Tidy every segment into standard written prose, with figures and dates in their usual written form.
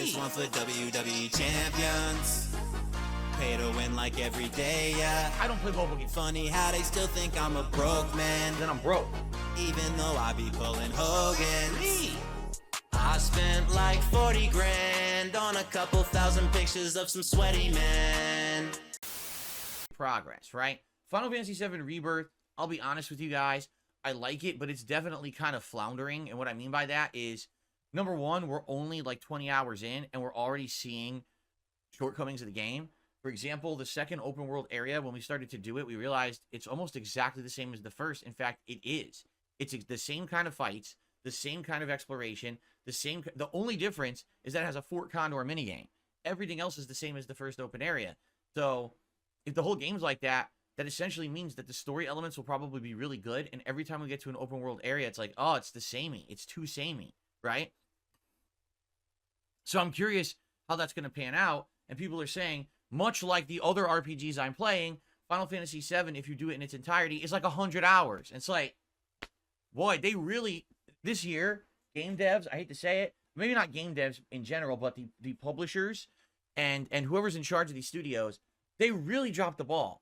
This one for WWE champions. Pay to win like every day, yeah. I don't play mobile games. Funny how they still think I'm a broke man. Then I'm broke. Even though I be pulling Hogan's. I spent like 40 grand on a couple thousand pictures of some sweaty men. Progress, right? Final Fantasy VII Rebirth, I'll be honest with you guys, I like it, but it's definitely kind of floundering. And what I mean by that is, number one, we're only like 20 hours in, and we're already seeing shortcomings of the game. For example, the second open world area, when we started to do it, we realized it's almost exactly the same as the first. In fact, it is. It's the same kind of fights, the same kind of exploration, the only difference is that it has a Fort Condor minigame. Everything else is the same as the first open area. So if the whole game's like that, that essentially means that the story elements will probably be really good. And every time we get to an open world area, it's like, oh, it's the samey. It's too samey, right? So I'm curious how that's going to pan out. And people are saying, much like the other RPGs I'm playing, Final Fantasy VII, if you do it in its entirety, is like 100 hours. And it's like, boy, they really, this year, game devs, I hate to say it, maybe not game devs in general, but the publishers and whoever's in charge of these studios, they really dropped the ball.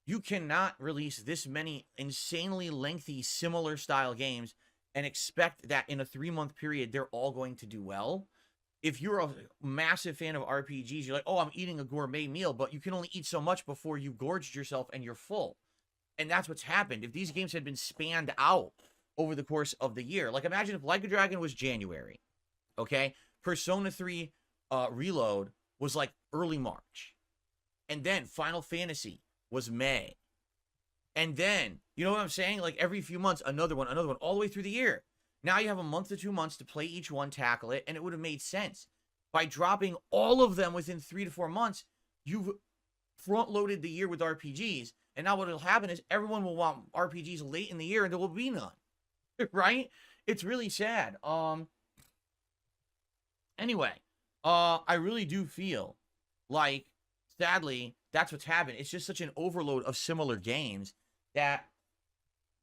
You cannot release this many insanely lengthy, similar style games and expect that in a 3-month period, they're all going to do well. If you're a massive fan of RPGs, you're like, oh, I'm eating a gourmet meal, but you can only eat so much before you gorged yourself and you're full. And that's what's happened. If these games had been spanned out over the course of the year, like imagine if Like a Dragon was January, okay? Persona 3 Reload was like early March. And then Final Fantasy was May. And then, you know what I'm saying? Like every few months, another one, all the way through the year. Now you have a month to 2 months to play each one, tackle it, and it would have made sense. By dropping all of them within 3 to 4 months, you've front-loaded the year with RPGs, and now what will happen is everyone will want RPGs late in the year, and there will be none. Right? It's really sad. Anyway, I really do feel like, sadly, that's what's happened. It's just such an overload of similar games that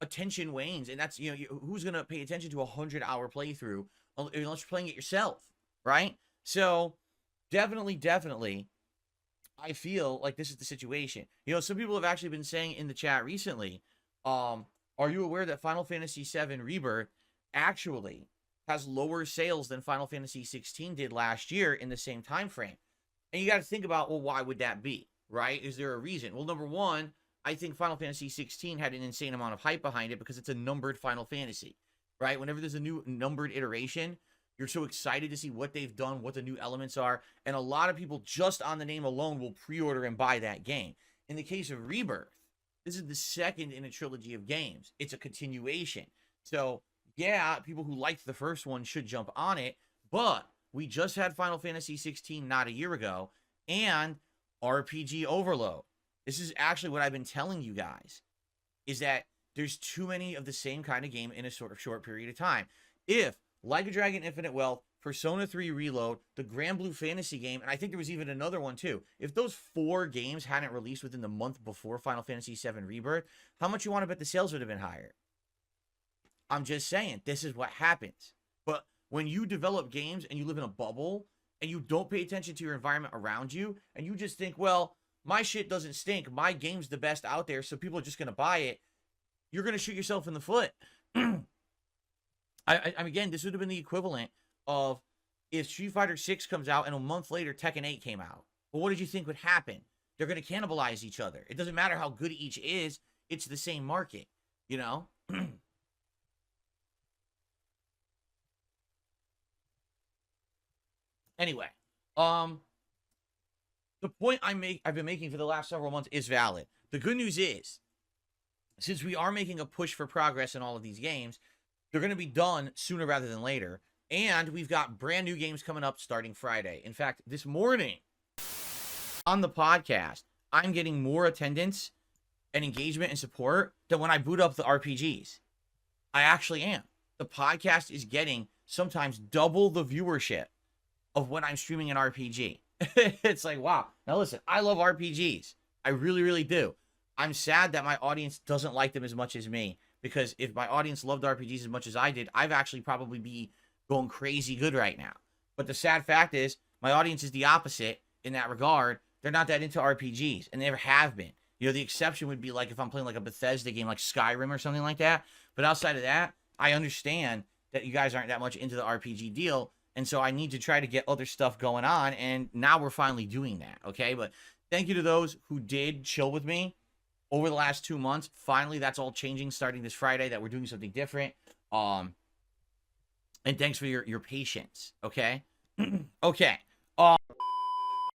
attention wanes, and that's, you know, who's gonna pay attention to a 100-hour playthrough unless you're playing it yourself, right? So definitely I feel like this is the situation. You know, some people have actually been saying in the chat recently, are you aware that Final Fantasy VII Rebirth actually has lower sales than Final Fantasy 16 did last year in the same time frame? And you got to think about, well, why would that be, right? Is there a reason? Well, number one, I think Final Fantasy 16 had an insane amount of hype behind it because it's a numbered Final Fantasy, right? Whenever there's a new numbered iteration, you're so excited to see what they've done, what the new elements are, and a lot of people just on the name alone will pre-order and buy that game. In the case of Rebirth, this is the second in a trilogy of games. It's a continuation. So, yeah, people who liked the first one should jump on it, but we just had Final Fantasy 16 not a year ago, and RPG overload. This is actually what I've been telling you guys, is that there's too many of the same kind of game in a sort of short period of time. If Like a Dragon Infinite Wealth, Persona 3 Reload, the Grand Blue Fantasy game, and I think there was even another one too, if those 4 games hadn't released within the month before Final Fantasy VII Rebirth, how much you want to bet the sales would have been higher? I'm just saying, this is what happens. But when you develop games and you live in a bubble and you don't pay attention to your environment around you and you just think, well, my shit doesn't stink, my game's the best out there, so people are just going to buy it, you're going to shoot yourself in the foot. Again, this would have been the equivalent of if Street Fighter 6 comes out and a month later Tekken 8 came out. Well, what did you think would happen? They're going to cannibalize each other. It doesn't matter how good each is, it's the same market, you know? Anyway, the point I've been making for the last several months is valid. The good news is, since we are making a push for progress in all of these games, they're going to be done sooner rather than later. And we've got brand new games coming up starting Friday. In fact, this morning on the podcast, I'm getting more attendance and engagement and support than when I boot up the RPGs. I actually am. The podcast is getting sometimes double the viewership of when I'm streaming an RPG. It's like, wow. Now listen, I love RPGs. I really, really do. I'm sad that my audience doesn't like them as much as me, because if my audience loved RPGs as much as I did, I've actually probably be going crazy good right now. But the sad fact is, my audience is the opposite in that regard. They're not that into RPGs, and they never have been. You know, the exception would be like if I'm playing like a Bethesda game like Skyrim or something like that. But outside of that, I understand that you guys aren't that much into the RPG deal. And so I need to try to get other stuff going on. And now we're finally doing that. Okay. But thank you to those who did chill with me over the last 2 months. Finally, that's all changing starting this Friday, that we're doing something different. And thanks for your patience. Okay. Okay.